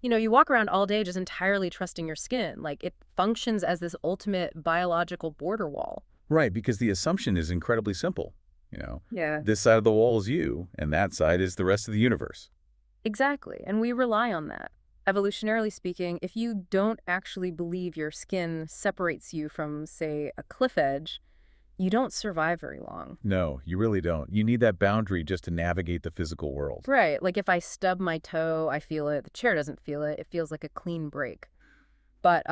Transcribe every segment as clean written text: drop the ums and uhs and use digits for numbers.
You walk around all day just entirely trusting your skin. Like, it functions as this ultimate biological border wall. Right, because the assumption is incredibly simple. You know, Yeah. this side of the wall is you, and that side is the rest of the universe. Exactly, and we rely on that. Evolutionarily speaking, if you don't actually believe your skin separates you from, say, a cliff edge, you don't survive very long. No, you really don't. You need that boundary just to navigate the physical world. Right, like if I stub my toe, I feel it. The chair doesn't feel it. It feels like a clean break. But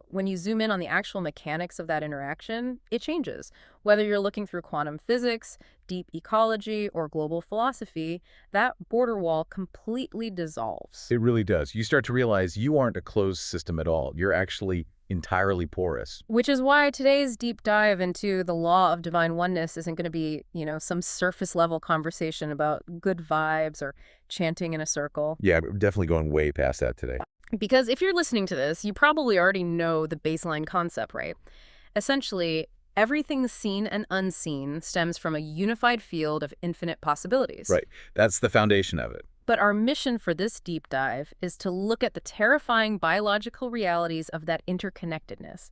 when you zoom in on the actual mechanics of that interaction, it changes. Whether you're looking through quantum physics, deep ecology, or global philosophy, that border wall completely dissolves. It really does. You start to realize you aren't a closed system at all. You're actually entirely porous. Which is why today's deep dive into the law of divine oneness isn't going to be, some surface level conversation about good vibes or chanting in a circle. Yeah, we're definitely going way past that today. Because if you're listening to this, you probably already know the baseline concept, right? Essentially, everything seen and unseen stems from a unified field of infinite possibilities. Right. That's the foundation of it. But our mission for this deep dive is to look at the terrifying biological realities of that interconnectedness.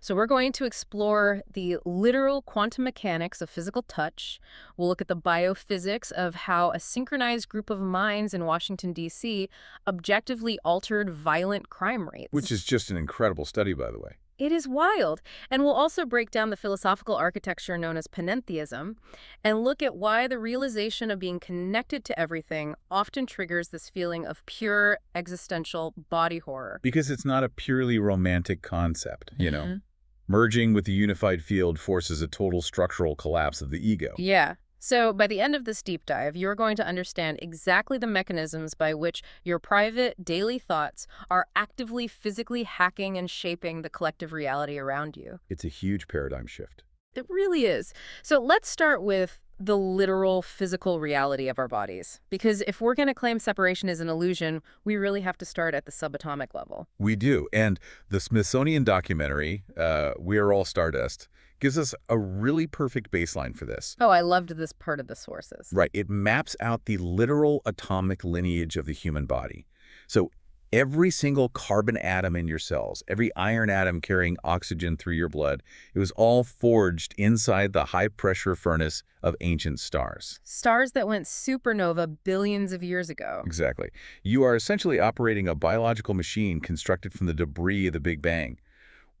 So we're going to explore the literal quantum mechanics of physical touch. We'll look at the biophysics of how a synchronized group of minds in Washington, D.C. objectively altered violent crime Which rates. is just an incredible study, by the way. It is wild. And we'll also break down the philosophical architecture known as panentheism and look at why the realization of being connected to everything often triggers this feeling of pure existential body horror. Because it's not a purely romantic concept, you know. Mhm. Merging with the unified field forces a total structural collapse of the ego. Yeah. So by the end of this deep dive, you're going to understand exactly the mechanisms by which your private daily thoughts are actively physically hacking and shaping the collective reality around you. It's a huge paradigm shift. It really is. So let's start with the literal physical reality of our bodies. Because if we're going to claim separation is an illusion, we really have to start at the subatomic level. We do. And the Smithsonian documentary, We Are All Stardust, gives us a really perfect baseline for this. Oh, I loved this part of the sources. Right. It maps out the literal atomic lineage of the human body. So every single carbon atom in your cells, every iron atom carrying oxygen through your blood, it was all forged inside the high-pressure furnace of ancient stars. Stars that went supernova billions of years ago. Exactly. You are essentially operating a biological machine constructed from the debris of the Big Bang.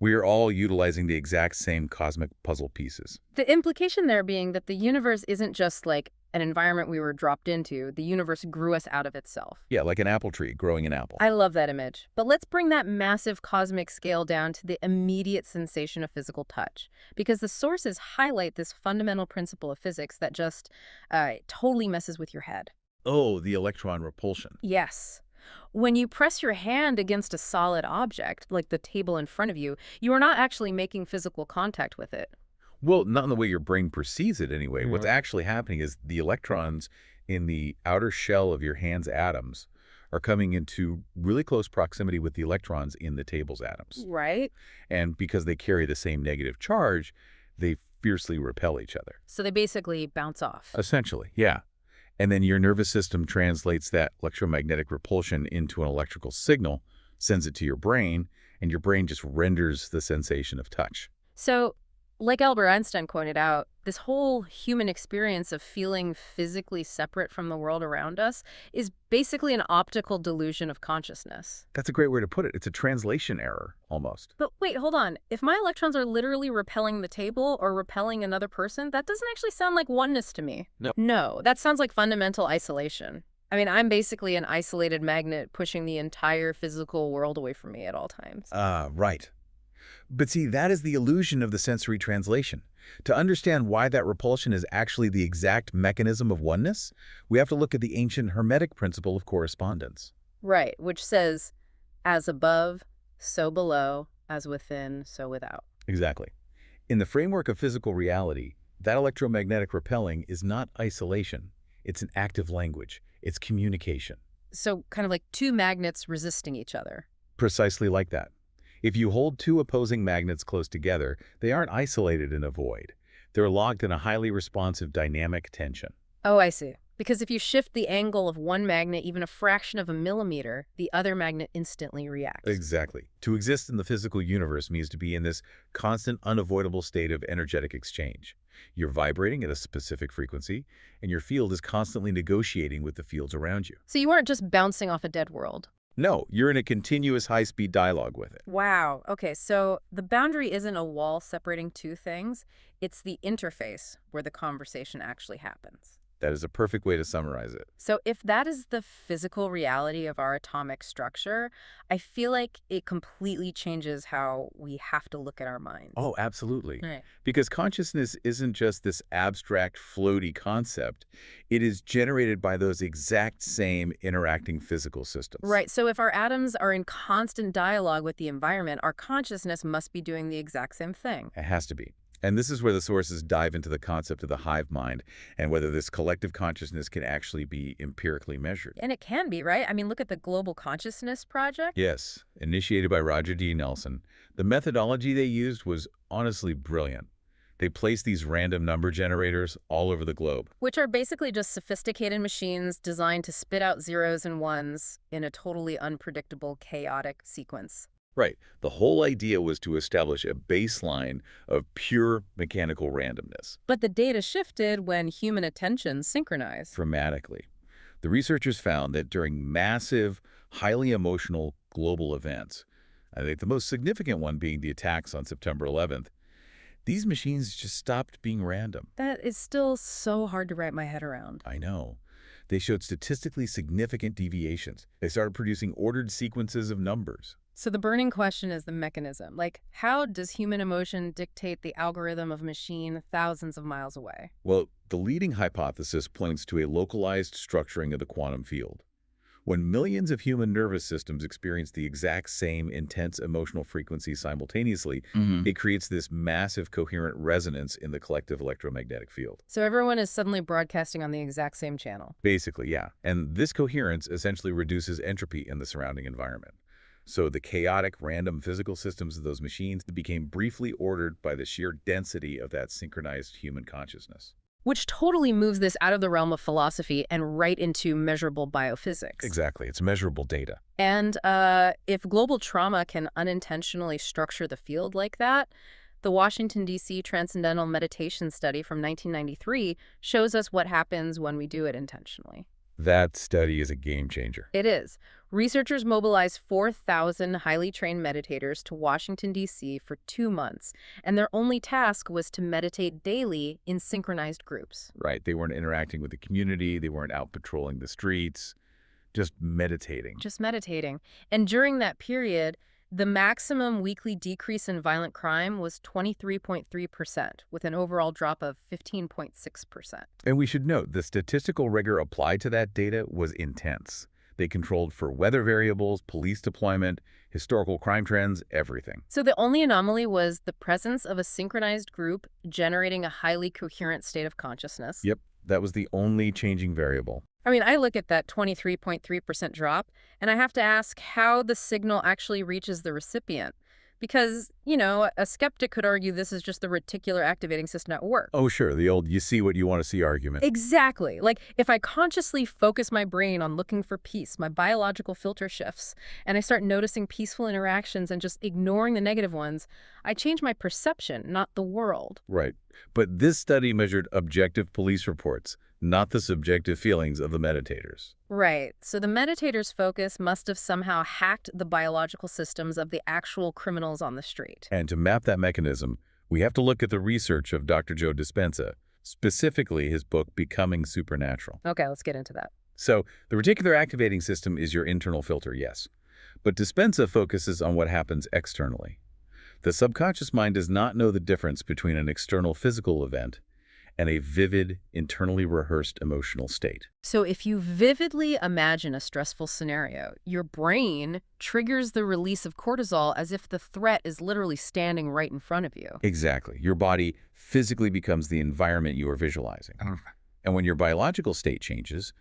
We are all utilizing the exact same cosmic puzzle pieces. The implication there being that the universe isn't just like an environment we were dropped into, the universe grew us out of itself. Yeah, like an apple tree growing an apple. I love that image. But let's bring that massive cosmic scale down to the immediate sensation of physical touch. Because the sources highlight this fundamental principle of physics that just totally messes with your head. Oh, the electron repulsion. Yes. When you press your hand against a solid object, like the table in front of you, you are not actually making physical contact with it. Well, not in the way your brain perceives it anyway. What's Mhm. actually happening is the electrons in the outer shell of your hand's atoms are coming into really close proximity with the electrons in the table's atoms. Right? And because they carry the same negative charge, they fiercely repel each other. So they basically bounce off. Essentially, yeah. And then your nervous system translates that electromagnetic repulsion into an electrical signal, sends it to your brain, and your brain just renders the sensation of touch. So, like Albert Einstein pointed out, this whole human experience of feeling physically separate from the world around us is basically an optical delusion of consciousness. That's a great way to put it. It's a translation error, almost. But wait, hold on. If my electrons are literally repelling the table or repelling another person, that doesn't actually sound like oneness to me. No. No, that sounds like fundamental isolation. I mean, I'm basically an isolated magnet pushing the entire physical world away from me at all times. Right. But see, that is the illusion of the sensory translation. To understand why that repulsion is actually the exact mechanism of oneness, we have to look at the ancient Hermetic principle of correspondence. Right, which says, as above, so below, as within, so without. Exactly. In the framework of physical reality, that electromagnetic repelling is not isolation. It's an active language. It's communication. So kind of like two magnets resisting each other. Precisely like that. If you hold two opposing magnets close together, they aren't isolated in a void. They're locked in a highly responsive dynamic tension. Oh, I see. Because if you shift the angle of one magnet even a fraction of a millimeter, the other magnet instantly reacts. Exactly. To exist in the physical universe means to be in this constant, unavoidable state of energetic exchange. You're vibrating at a specific frequency, and your field is constantly negotiating with the fields around you. So you aren't just bouncing off a dead world. No, you're in a continuous high-speed dialogue with it. Wow. Okay, so the boundary isn't a wall separating two things. It's the interface where the conversation actually happens. That is a perfect way to summarize it. So if that is the physical reality of our atomic structure, I feel like it completely changes how we have to look at our minds. Oh, absolutely. Right. Because consciousness isn't just this abstract, floaty concept. It is generated by those exact same interacting physical systems. Right. So if our atoms are in constant dialogue with the environment, our consciousness must be doing the exact same thing. It has to be. And this is where the sources dive into the concept of the hive mind and whether this collective consciousness can actually be empirically measured. And it can be, right? I mean, look at the Global Consciousness Project. Yes, initiated by Roger D. Nelson, the methodology they used was honestly brilliant. They placed these random number generators all over the globe. Which are basically just sophisticated machines designed to spit out zeros and ones in a totally unpredictable, chaotic sequence. Right. The whole idea was to establish a baseline of pure mechanical randomness. But the data shifted when human attention synchronized. Dramatically. The researchers found that during massive, highly emotional global events, I think the most significant one being the attacks on September 11th, these machines just stopped being random. That is still so hard to wrap my head around. I know. They showed statistically significant deviations. They started producing ordered sequences of numbers. So the burning question is the mechanism. Like, how does human emotion dictate the algorithm of a machine thousands of miles away? Well, the leading hypothesis points to a localized structuring of the quantum field. When millions of human nervous systems experience the exact same intense emotional frequency simultaneously, it creates this massive coherent resonance in the collective electromagnetic field. So everyone is suddenly broadcasting on the exact same channel. Basically, yeah. And this coherence essentially reduces entropy in the surrounding environment. So the chaotic, random physical systems of those machines became briefly ordered by the sheer density of that synchronized human consciousness. Which totally moves this out of the realm of philosophy and right into measurable biophysics. Exactly. It's measurable data. And if global trauma can unintentionally structure the field like that, the Washington, D.C. Transcendental Meditation Study from 1993 shows us what happens when we do it intentionally. That study is a game changer. It is. Researchers mobilized 4,000 highly trained meditators to Washington, D.C. for 2 months, and their only task was to meditate daily in synchronized groups. Right. They weren't interacting with the community. They weren't out patrolling the streets, just meditating. Just meditating. And during that period, the maximum weekly decrease in violent crime was 23.3%, with an overall drop of 15.6%. And we should note, the statistical rigor applied to that data was intense. They controlled for weather variables, police deployment, historical crime trends, everything. So the only anomaly was the presence of a synchronized group generating a highly coherent state of consciousness. Yep, that was the only changing variable. I mean, I look at that 23.3% drop, and I have to ask how the signal actually reaches the recipient. Because, you know, a skeptic could argue this is just the reticular activating system at work. Oh, sure, the old you see what you want to see argument. Exactly. Like, if I consciously focus my brain on looking for peace, my biological filter shifts, and I start noticing peaceful interactions and just ignoring the negative ones, I change my perception, not the world. Right. But this study measured objective police reports, not the subjective feelings of the meditators. Right. So the meditators' focus must have somehow hacked the biological systems of the actual criminals on the street. And to map that mechanism, we have to look at the research of Dr. Joe Dispenza, specifically his book, Becoming Supernatural. Okay, let's get into that. So the reticular activating system is your internal filter, yes. But Dispenza focuses on what happens externally. The subconscious mind does not know the difference between an external physical event and a vivid, internally rehearsed emotional state. So if you vividly imagine a stressful scenario, your brain triggers the release of cortisol as if the threat is literally standing right in front of you. Exactly. Your body physically becomes the environment you are visualizing. And when your biological state changes,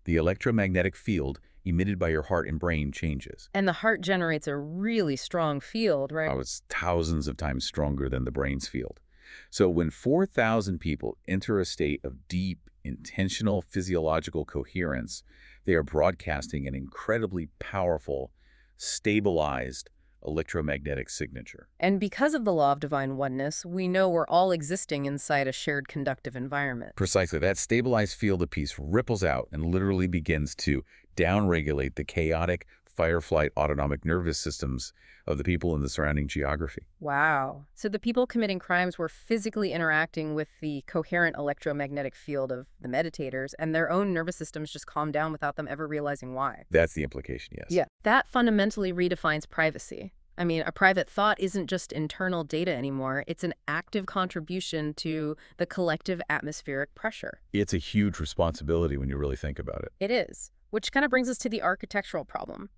the electromagnetic field emitted by your heart and brain changes. And the heart generates a really strong field, right? Oh, it's thousands of times stronger than the brain's field. So when 4,000 people enter a state of deep, intentional physiological coherence, they are broadcasting an incredibly powerful, stabilized electromagnetic signature. And because of the law of divine oneness, we know we're all existing inside a shared conductive environment. Precisely, that stabilized field of peace ripples out and literally begins to downregulate the chaotic fight-or-flight autonomic nervous systems of the people in the surrounding geography. Wow. So the people committing crimes were physically interacting with the coherent electromagnetic field of the meditators, and their own nervous systems just calmed down without them ever realizing why. That's the implication, yes. Yeah. That fundamentally redefines privacy. I mean, a private thought isn't just internal data anymore. It's an active contribution to the collective atmospheric pressure. It's a huge responsibility when you really think about it. It is. Which kind of brings us to the architectural problem.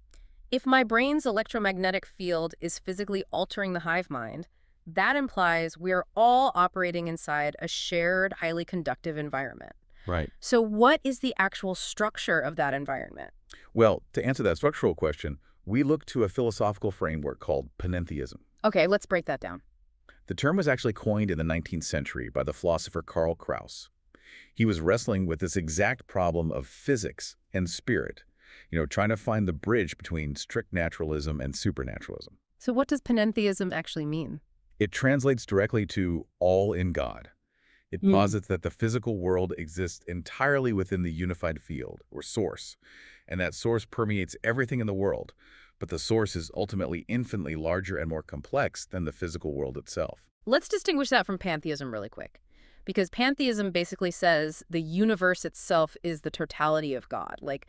If my brain's electromagnetic field is physically altering the hive mind, that implies we're all operating inside a shared, highly conductive environment. Right. So what is the actual structure of that environment? Well, to answer that structural question, we look to a philosophical framework called panentheism. Okay, let's break that down. The term was actually coined in the 19th century by the philosopher Karl Kraus. He was wrestling with this exact problem of physics and spirit, trying to find the bridge between strict naturalism and supernaturalism. So what does panentheism actually mean? It translates directly to all in God. It posits that the physical world exists entirely within the unified field, or source, and that source permeates everything in the world, but the source is ultimately infinitely larger and more complex than the physical world itself. Let's distinguish that from pantheism really quick. Because pantheism basically says the universe itself is the totality of God. Like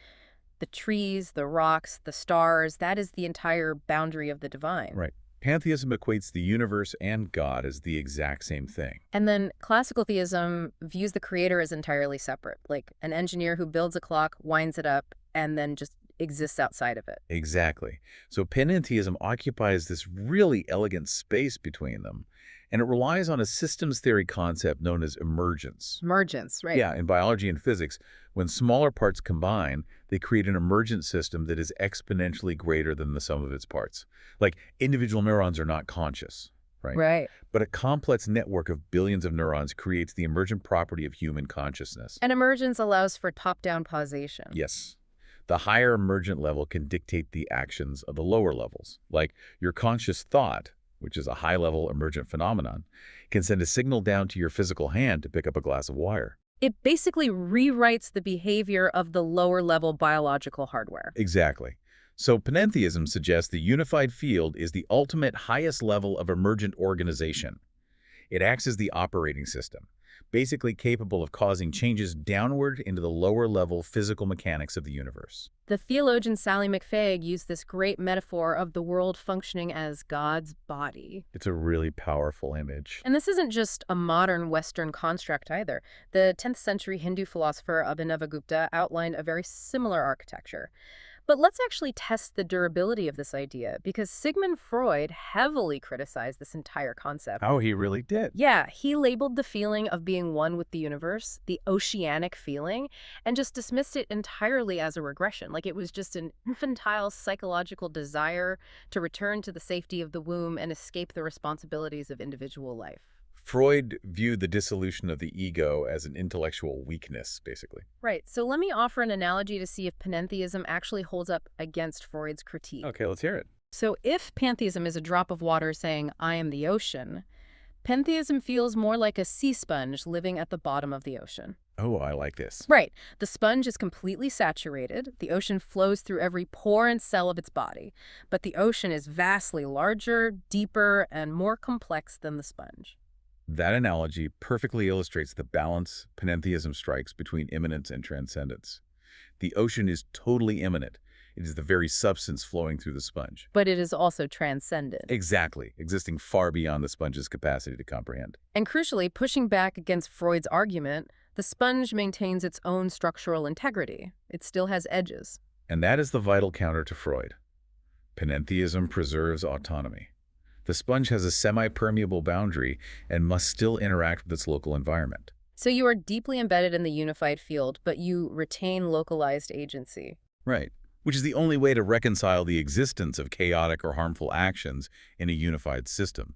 the trees, the rocks, the stars, that is the entire boundary of the divine. Right. Pantheism equates the universe and God as the exact same thing. And then classical theism views the creator as entirely separate. Like an engineer who builds a clock, winds it up, and then just exists outside of it. Exactly. So panentheism occupies this really elegant space between them, and it relies on a systems theory concept known as emergence. Emergence, right? Yeah, in biology and physics, when smaller parts combine, they create an emergent system that is exponentially greater than the sum of its parts. Like individual neurons are not conscious, right? Right. But a complex network of billions of neurons creates the emergent property of human consciousness. And emergence allows for top-down causation. Yes. The higher emergent level can dictate the actions of the lower levels. Like your conscious thought, which is a high-level emergent phenomenon, can send a signal down to your physical hand to pick up a glass of wire. It basically rewrites the behavior of the lower-level biological hardware. Exactly. So panentheism suggests the unified field is the ultimate highest level of emergent organization. It acts as the operating system, basically capable of causing changes downward into the lower-level physical mechanics of the universe. The theologian Sally McFaig used this great metaphor of the world functioning as God's body. It's a really powerful image. And this isn't just a modern Western construct either. The 10th century Hindu philosopher Abhinavagupta outlined a very similar architecture. But let's actually test the durability of this idea, because Sigmund Freud heavily criticized this entire concept. Oh, he really did. Yeah, he labeled the feeling of being one with the universe, the oceanic feeling, and just dismissed it entirely as a regression. Like it was just an infantile psychological desire to return to the safety of the womb and escape the responsibilities of individual life. Freud viewed the dissolution of the ego as an intellectual weakness, basically. Right, so let me offer an analogy to see if panentheism actually holds up against Freud's critique. Okay, let's hear it. So if pantheism is a drop of water saying, I am the ocean, pantheism feels more like a sea sponge living at the bottom of the ocean. Oh, I like this. Right. The sponge is completely saturated. The ocean flows through every pore and cell of its body. But the ocean is vastly larger, deeper, and more complex than the sponge. That analogy perfectly illustrates the balance panentheism strikes between immanence and transcendence. The ocean is totally immanent. It is the very substance flowing through the sponge. But it is also transcendent. Exactly, existing far beyond the sponge's capacity to comprehend. And crucially, pushing back against Freud's argument, the sponge maintains its own structural integrity. It still has edges. And that is the vital counter to Freud. Panentheism preserves autonomy. The sponge has a semi-permeable boundary and must still interact with its local environment. So you are deeply embedded in the unified field, but you retain localized agency. Right. Which is the only way to reconcile the existence of chaotic or harmful actions in a unified system.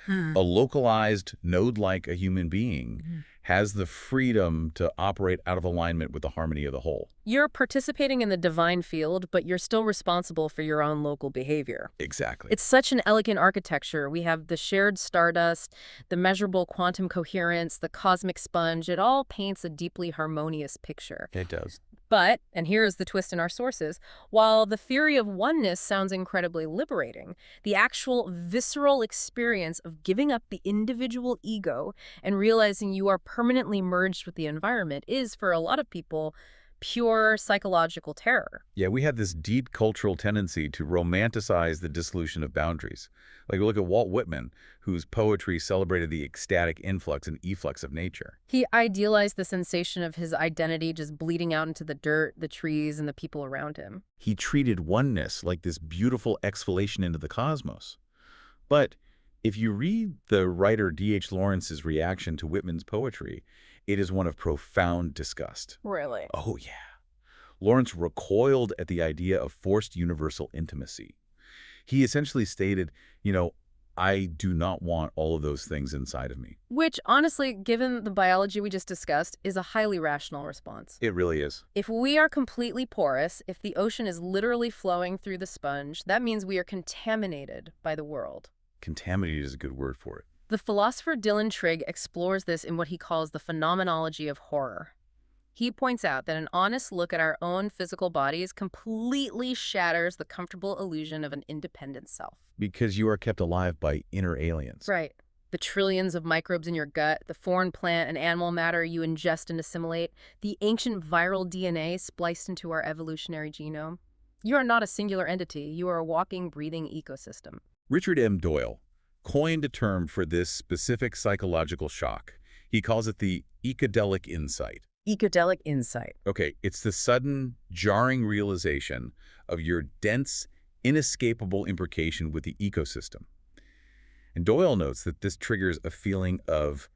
A localized node like a human being Mhm. has the freedom to operate out of alignment with the harmony of the whole. You're participating in the divine field, but you're still responsible for your own local behavior. Exactly. It's such an elegant architecture. We have the shared stardust, the measurable quantum coherence, the cosmic sponge. It all paints a deeply harmonious picture. It does. But, and here is the twist in our sources, while the theory of oneness sounds incredibly liberating, the actual visceral experience of giving up the individual ego and realizing you are permanently merged with the environment is, for a lot of people, pure psychological terror. Yeah, we have this deep cultural tendency to romanticize the dissolution of boundaries. Like, look at Walt Whitman, whose poetry celebrated the ecstatic influx and efflux of nature. He idealized the sensation of his identity just bleeding out into the dirt, the trees, and the people around him. He treated oneness like this beautiful exhalation into the cosmos. But if you read the writer D.H. Lawrence's reaction to Whitman's poetry, it is one of profound disgust. Really? Oh, yeah. Lawrence recoiled at the idea of forced universal intimacy. He essentially stated, I do not want all of those things inside of me. Which, honestly, given the biology we just discussed, is a highly rational response. It really is. If we are completely porous, if the ocean is literally flowing through the sponge, that means we are contaminated by the world. Contaminated is a good word for it. The philosopher Dylan Trigg explores this in what he calls the phenomenology of horror. He points out that an honest look at our own physical bodies completely shatters the comfortable illusion of an independent self. Because you are kept alive by inner aliens. Right. The trillions of microbes in your gut, the foreign plant and animal matter you ingest and assimilate, the ancient viral DNA spliced into our evolutionary genome. You are not a singular entity. You are a walking, breathing ecosystem. Richard M. Doyle coined a term for this specific psychological shock. He calls it the ecodelic insight. Ecodelic insight. Okay, it's the sudden, jarring realization of your dense, inescapable imbrication with the ecosystem. And Doyle notes that this triggers a feeling of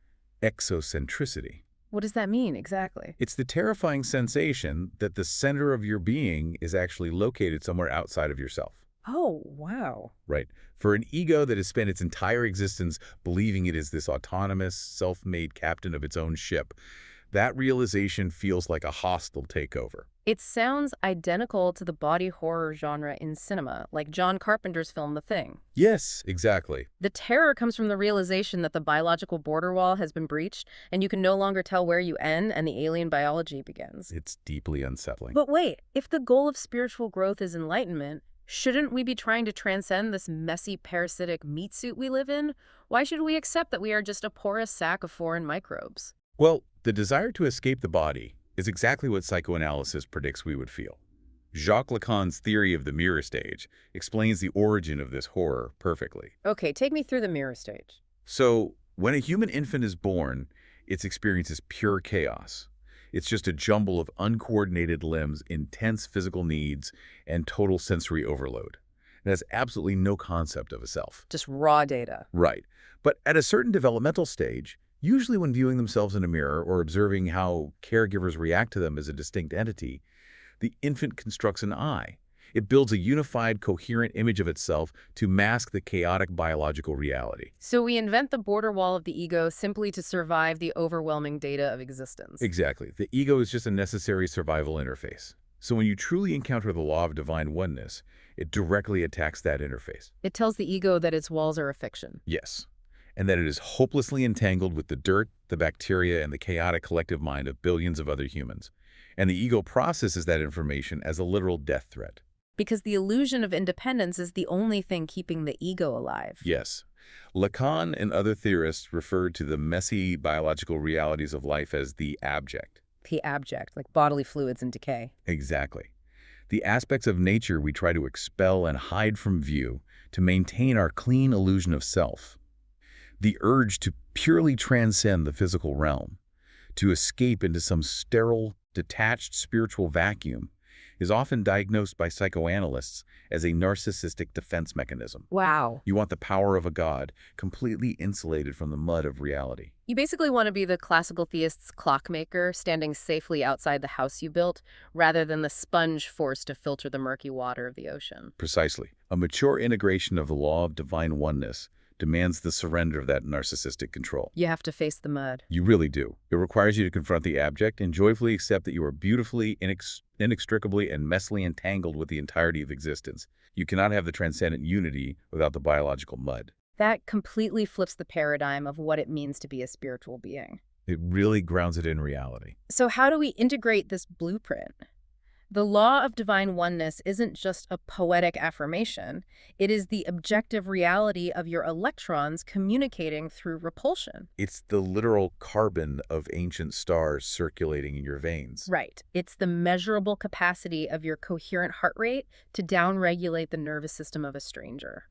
exocentricity. What does that mean exactly? It's the terrifying sensation that the center of your being is actually located somewhere outside of yourself. Oh, wow. Right. For an ego that has spent its entire existence believing it is this autonomous, self-made captain of its own ship, that realization feels like a hostile takeover. It sounds identical to the body horror genre in cinema, like John Carpenter's film The Thing. Yes, exactly. The terror comes from the realization that the biological border wall has been breached, and you can no longer tell where you end and the alien biology begins. It's deeply unsettling. But wait, if the goal of spiritual growth is enlightenment, shouldn't we be trying to transcend this messy parasitic meat suit we live in? Why should we accept that we are just a porous sack of foreign microbes? Well, the desire to escape the body is exactly what psychoanalysis predicts we would feel. Jacques Lacan's theory of the mirror stage explains the origin of this horror perfectly. Okay, take me through the mirror stage. So, when a human infant is born, its experience is pure chaos. It's just a jumble of uncoordinated limbs, intense physical needs, and total sensory overload. It has absolutely no concept of a self. Just raw data. Right. But at a certain developmental stage, usually when viewing themselves in a mirror or observing how caregivers react to them as a distinct entity, the infant constructs an I. It builds a unified, coherent image of itself to mask the chaotic biological reality. So we invent the border wall of the ego simply to survive the overwhelming data of existence. Exactly. The ego is just a necessary survival interface. So when you truly encounter the law of divine oneness, it directly attacks that interface. It tells the ego that its walls are a fiction. Yes. And that it is hopelessly entangled with the dirt, the bacteria, and the chaotic collective mind of billions of other humans. And the ego processes that information as a literal death threat. Because the illusion of independence is the only thing keeping the ego alive. Yes. Lacan and other theorists referred to the messy biological realities of life as the abject. The abject, like bodily fluids in decay. Exactly. The aspects of nature we try to expel and hide from view to maintain our clean illusion of self. The urge to purely transcend the physical realm, to escape into some sterile, detached spiritual vacuum, is often diagnosed by psychoanalysts as a narcissistic defense mechanism. Wow. You want the power of a god, completely insulated from the mud of reality. You basically want to be the classical theist's clockmaker, standing safely outside the house you built, rather than the sponge forced to filter the murky water of the ocean. Precisely. A mature integration of the law of divine oneness demands the surrender of that narcissistic control. You have to face the mud. You really do. It requires you to confront the abject and joyfully accept that you are beautifully, inextricably, and messily entangled with the entirety of existence. You cannot have the transcendent unity without the biological mud. That completely flips the paradigm of what it means to be a spiritual being. It really grounds it in reality. So how do we integrate this blueprint? The law of divine oneness isn't just a poetic affirmation. It is the objective reality of your electrons communicating through repulsion. It's the literal carbon of ancient stars circulating in your veins. Right. It's the measurable capacity of your coherent heart rate to downregulate the nervous system of a stranger.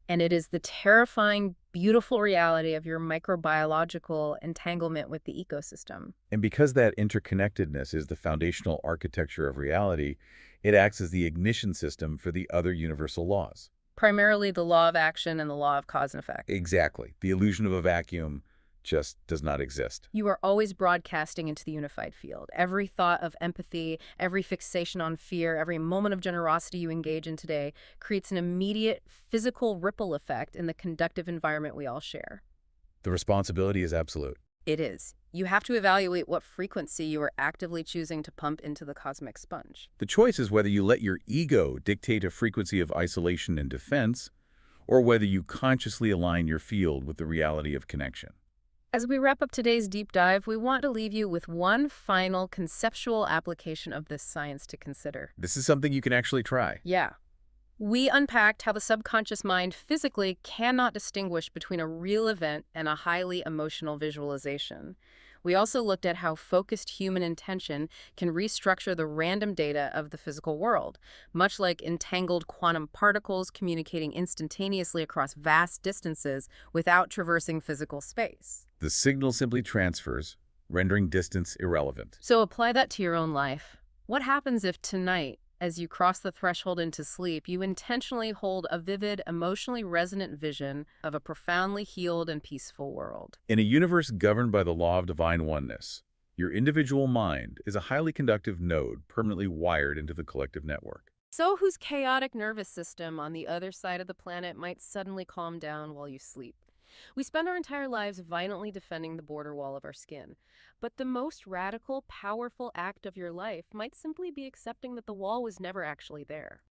And it is the terrifying, beautiful reality of your microbiological entanglement with the ecosystem. And because that interconnectedness is the foundational architecture of reality, it acts as the ignition system for the other universal laws. Primarily the law of action and the law of cause and effect. Exactly. The illusion of a vacuum just does not exist. You are always broadcasting into the unified field. Every thought of empathy, every fixation on fear, every moment of generosity you engage in today creates an immediate physical ripple effect in the conductive environment we all share. The responsibility is absolute. It is. You have to evaluate what frequency you are actively choosing to pump into the cosmic sponge. The choice is whether you let your ego dictate a frequency of isolation and defense, or whether you consciously align your field with the reality of connection. As we wrap up today's deep dive, we want to leave you with one final conceptual application of this science to consider. This is something you can actually try. Yeah. We unpacked how the subconscious mind physically cannot distinguish between a real event and a highly emotional visualization. We also looked at how focused human intention can restructure the random data of the physical world, much like entangled quantum particles communicating instantaneously across vast distances without traversing physical space. The signal simply transfers, rendering distance irrelevant. So apply that to your own life. What happens if tonight, as you cross the threshold into sleep, you intentionally hold a vivid, emotionally resonant vision of a profoundly healed and peaceful world? In a universe governed by the law of divine oneness, your individual mind is a highly conductive node permanently wired into the collective network. So whose chaotic nervous system on the other side of the planet might suddenly calm down while you sleep? We spend our entire lives violently defending the border wall of our skin. But the most radical, powerful act of your life might simply be accepting that the wall was never actually there.